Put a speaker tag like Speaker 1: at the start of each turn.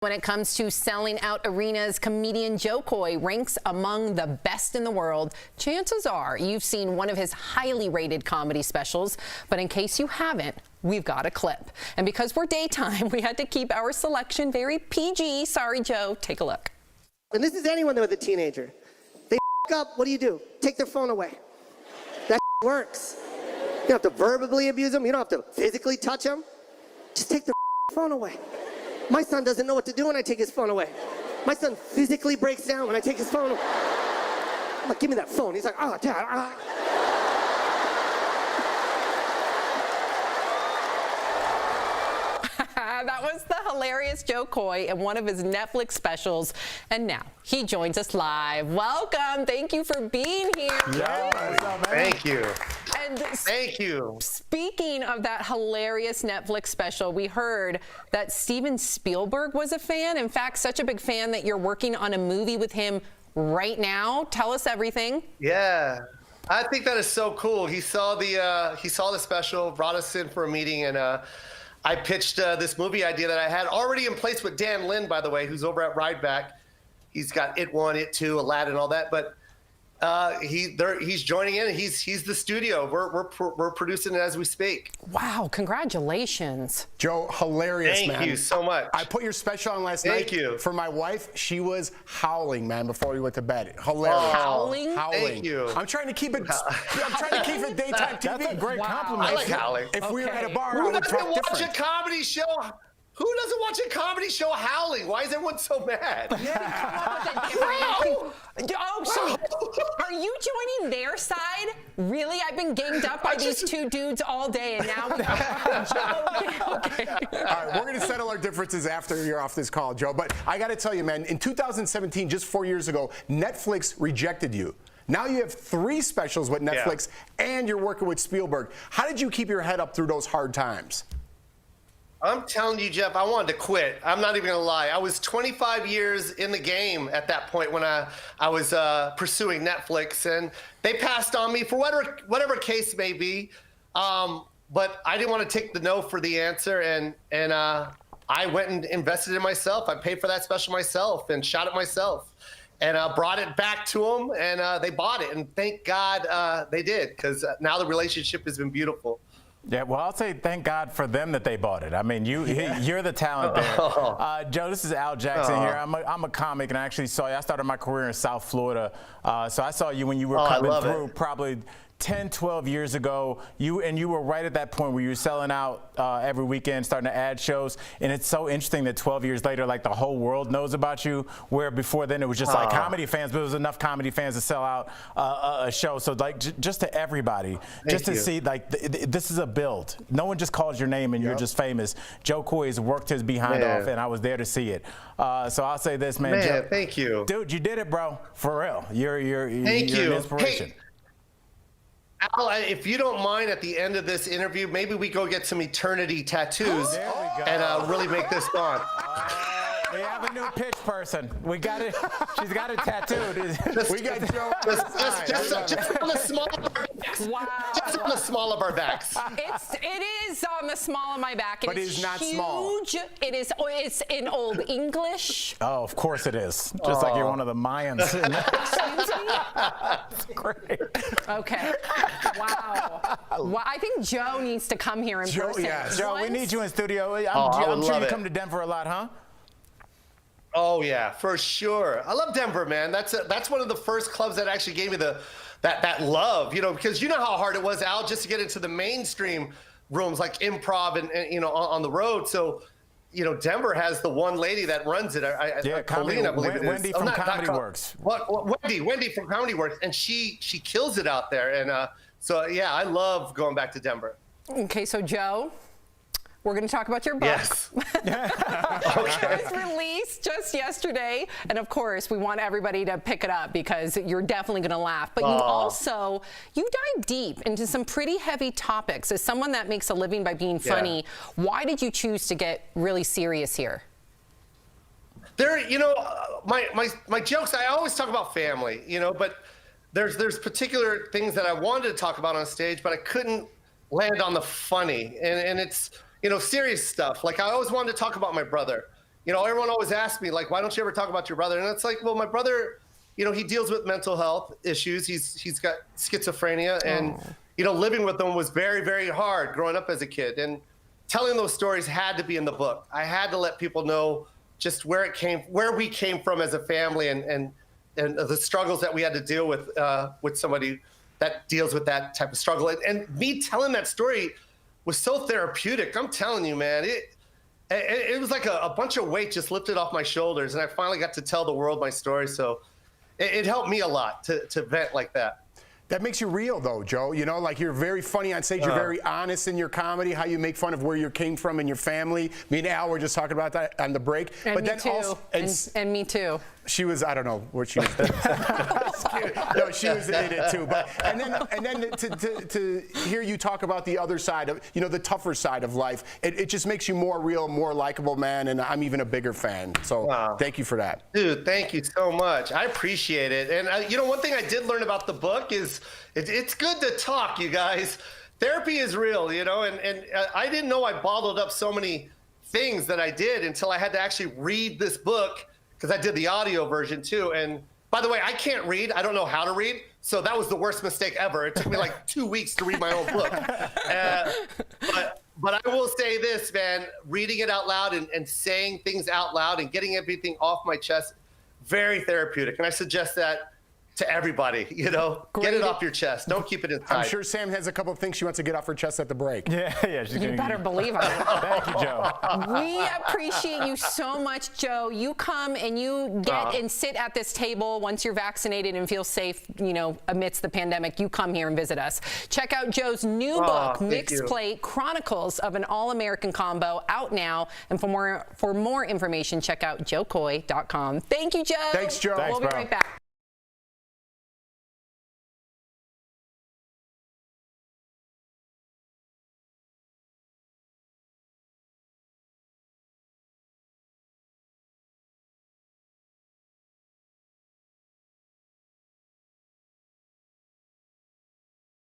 Speaker 1: When it comes to selling out arenas, comedian Joe Koy ranks among the best in the world. Chances are you've seen one of his highly rated comedy specials, but in case you haven't, we've got a clip. And because we're daytime, we had to keep our selection very PG. Sorry, Joe. Take a look.
Speaker 2: And this is anyone that was a teenager. They up, what do? Take their phone away. That works. You don't have to verbally abuse them. You don't have to physically touch them. Just take their phone away. My son doesn't know what to do when I take his phone away. My son physically breaks down when I take his phone away. I'm like, give me that phone. He's like, oh, Dad.
Speaker 1: That was the hilarious Joe Koy in one of his Netflix specials. And now he joins us live. Welcome. Thank you for being here.
Speaker 3: Thank you.
Speaker 1: And
Speaker 3: Thank you.
Speaker 1: Speaking of that hilarious Netflix special, we heard that Steven Spielberg was a fan. In fact, such a big fan that you're working on a movie with him right now. Tell us everything.
Speaker 3: Yeah. I think that is so cool. He saw the special, brought us in for a meeting, and I pitched this movie idea that I had already in place with Dan Lin, by the way, who's over at Rideback. He's got It 1, It 2, Aladdin, all that. But he's joining in. He's the studio. We're producing it as we speak.
Speaker 1: Wow! Congratulations,
Speaker 4: Joe. Hilarious, man.
Speaker 3: Thank you so much.
Speaker 4: I put your special on last night.
Speaker 3: Thank you.
Speaker 4: For my wife, she was howling, man, before we went to bed. Hilarious.
Speaker 1: Howling?
Speaker 3: Thank you.
Speaker 4: I'm trying to keep it. I'm trying to keep it daytime TV.
Speaker 5: That's a great compliment.
Speaker 3: I like howling.
Speaker 4: If we were at a bar, I
Speaker 3: Who
Speaker 4: would
Speaker 3: doesn't
Speaker 4: talk
Speaker 3: watch
Speaker 4: different.
Speaker 3: a comedy show? Who doesn't watch a comedy show howling? Why is everyone so mad?
Speaker 1: Oh, so are you joining their side? Really? I've been ganged up by these two dudes all day, and now okay.
Speaker 4: All right, we're going to settle our differences after you're off this call, Joe. But I got to tell you, man, in 2017, just 4 years ago, Netflix rejected you. Now you have 3 specials with Netflix, and you're working with Spielberg. How did you keep your head up through those hard times?
Speaker 3: I'm telling you, Jeff, I wanted to quit. I'm not even gonna lie. I was 25 years in the game at that point when I was pursuing Netflix, and they passed on me for whatever case may be. But I didn't want to take the no for the answer, and I went and invested in myself. I paid for that special myself and shot it myself, and brought it back to them, and they bought it. And thank God they did, because now the relationship has been beautiful.
Speaker 5: Yeah, well, I'll say thank God for them that they bought it. I mean, you're the talent there. Joe, this is Al Jackson here. I'm a comic, and I actually saw you. I started my career in South Florida, so I saw you when you were coming through probably 10, 12 years ago. You were right at that point where you were selling out every weekend, starting to add shows. And it's so interesting that 12 years later, like the whole world knows about you, where before then it was just like comedy fans, but it was enough comedy fans to sell out a show. So like just to everybody, just to see like this is a build. No one just calls your name and you're just famous. Joe Koy has worked his behind off, and I was there to see it. So I'll say this, man. Joe,
Speaker 3: thank you.
Speaker 5: Dude, you did it, bro. For real. You're an inspiration.
Speaker 3: Hey, Al, if you don't mind, at the end of this interview, maybe we go get some eternity tattoos and really make this fun.
Speaker 5: We have a new pitch person. We got it. She's got it tattooed.
Speaker 4: We got Joe.
Speaker 3: Just on the small of our backs.
Speaker 1: Wow.
Speaker 3: Just on the small of our backs.
Speaker 1: It is on the small of my back.
Speaker 4: But it's not
Speaker 1: huge.
Speaker 4: small.
Speaker 1: It is. It's in Old English.
Speaker 5: Oh, of course it is. Just like you're one of the Mayans. It's great.
Speaker 1: Okay. Wow. Well, I think Joe needs to come here in person.
Speaker 4: Yes.
Speaker 5: Joe, we need you in studio.
Speaker 3: I
Speaker 5: I'm
Speaker 3: would
Speaker 5: sure
Speaker 3: love
Speaker 5: you
Speaker 3: it.
Speaker 5: come to Denver a lot, huh?
Speaker 3: Oh yeah, for sure. I love Denver, man. That's one of the first clubs that actually gave me that love, because you know how hard it was, Al, just to get into the mainstream rooms like improv and on the road. So, Denver has the one lady that runs it.
Speaker 5: Colleen,
Speaker 3: I believe it is.
Speaker 5: Wendy from Comedy Works.
Speaker 3: Wendy from Comedy Works, and she kills it out there. And so yeah, I love going back to Denver.
Speaker 1: Okay, so Joe, we're going to talk about your book.
Speaker 3: Yes.
Speaker 1: Okay. It was released just yesterday. And of course, we want everybody to pick it up because you're definitely going to laugh. But you dive deep into some pretty heavy topics. As someone that makes a living by being funny, why did you choose to get really serious here?
Speaker 3: My jokes, I always talk about family, but there's particular things that I wanted to talk about on stage, but I couldn't land on the funny. And it's, serious stuff. Like I always wanted to talk about my brother. you know, everyone always asks me, like, why don't you ever talk about your brother? And it's like, well, my brother, you know, he deals with mental health issues. He's got schizophrenia, and you know, living with him was very, very hard growing up as a kid. And telling those stories had to be in the book. I had to let people know just where we came from as a family, and the struggles that we had to deal with somebody that deals with that type of struggle. And me telling that story was so therapeutic. I'm telling you, man, it was like a bunch of weight just lifted off my shoulders, and I finally got to tell the world my story. So it helped me a lot to vent like that.
Speaker 4: That makes you real, though, Joe. You know, like, you're very funny on stage. You're very honest in your comedy, how you make fun of where you came from and your family. Me and Al were just talking about that on the break.
Speaker 1: And
Speaker 4: but
Speaker 1: me
Speaker 4: then
Speaker 1: too.
Speaker 4: also,
Speaker 1: and me too.
Speaker 4: She was, I don't know what she was doing. No, she was in it too. But and then to hear you talk about the other side of, you know, the tougher side of life, it just makes you more real, more likable, man. And I'm even a bigger fan. So thank you for that.
Speaker 3: Dude, thank you so much. I appreciate it. And you know, one thing I did learn about the book is it's good to talk, you guys. Therapy is real, you know, and I didn't know I bottled up so many things that I did until I had to actually read this book, because I did the audio version too. And by the way, I can't read. I don't know how to read. So that was the worst mistake ever. It took me like 2 weeks to read my own book. But I will say this, man, reading it out loud and saying things out loud and getting everything off my chest, very therapeutic. And I suggest that to everybody, you know, get it off your chest. Don't keep it inside.
Speaker 4: I'm sure Sam has a couple of things she wants to get off her chest at the break.
Speaker 5: Yeah.
Speaker 1: You better believe it.
Speaker 5: Thank you, Joe.
Speaker 1: We appreciate you so much, Joe. You come and you get and sit at this table once you're vaccinated and feel safe, you know, amidst the pandemic. You come here and visit us. Check out Joe's new book, Mixed Plate, Chronicles of an All-American Combo, out now. And for more information, check out joekoy.com. Thank you, Joe.
Speaker 4: Thanks, Joe.
Speaker 1: We'll be right back.